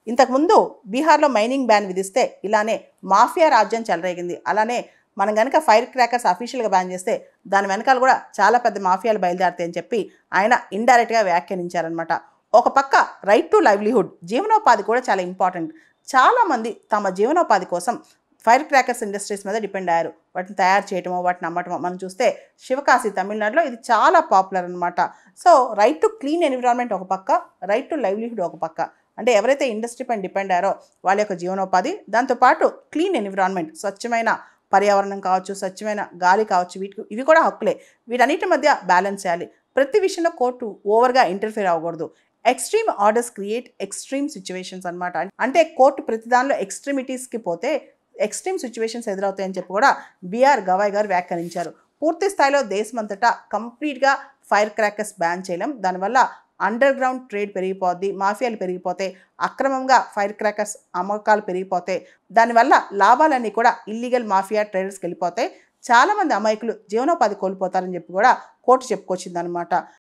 ఇంతకుముందు బీహార్లో mining ban విధిస్తే ఇలానే మాఫియా రాజ్యం చెలరేగింది. అలానే మనం గనక ఫైర్ క్రాకర్స్ అఫీషియల్గా బ్యాన్ చేస్తే దాని వెనకాల కూడా చాలా పెద్ద మాఫియాలు బయలుదేరుతాయి అని చెప్పి ఆయన ఇండైరెక్ట్గా వ్యాఖ్యానించారనమాట. ఒక పక్క రైట్ టు లైవ్లీహుడ్, జీవనోపాధి కూడా చాలా ఇంపార్టెంట్. చాలామంది తమ జీవనోపాధి కోసం ఫైర్ క్రాకర్స్ ఇండస్ట్రీస్ మీద డిపెండ్ అయ్యారు. వాటిని తయారు చేయటమో వాటిని అమ్మటమో మనం చూస్తే శివకాశి తమిళనాడులో ఇది చాలా పాపులర్ అనమాట. So right to clean environment ఒక పక్క, రైట్ టు లైవ్లీహుడ్ ఒక పక్క. అంటే ఎవరైతే ఇండస్ట్రీ పైన డిపెండ్ అయ్యారో వాళ్ళ యొక్క జీవనోపాధి, దాంతోపాటు క్లీన్ ఎన్విరాన్మెంట్, స్వచ్ఛమైన పర్యావరణం కావచ్చు, స్వచ్ఛమైన గాలి కావచ్చు, ఇవి కూడా హక్కులే. వీటన్నిటి మధ్య బ్యాలెన్స్ చేయాలి. ప్రతి విషయంలో కోర్టు ఓవర్గా ఇంటర్ఫియర్ అవ్వకూడదు. Extreme orders create extreme situations అనమాట. అంటే కోర్టు ప్రతి దానిలో ఎక్స్ట్రీమిటీస్కి పోతే ఎక్స్ట్రీమ్ సిచ్యువేషన్స్ ఎదురవుతాయని చెప్పి కూడా బిఆర్ గవాయ్ గారు వ్యాఖ్యానించారు. పూర్తి స్థాయిలో దేశమంతటా కంప్లీట్గా ఫైర్ క్రాకర్స్ బ్యాన్ చేయలేం. దానివల్ల అండర్ గ్రౌండ్ ట్రేడ్ పెరిగిపోద్ది, మాఫియాలు పెరిగిపోతాయి, అక్రమంగా ఫైర్ క్రాకర్స్ అమ్మకాలు పెరిగిపోతాయి. దానివల్ల లాభాలన్నీ కూడా ఇల్లీగల్ మాఫియా ట్రేడర్స్కి వెళ్ళిపోతాయి. చాలామంది అమాయకులు జీవనోపాధి కోల్పోతారని చెప్పి కూడా కోర్టు చెప్పుకొచ్చిందనమాట.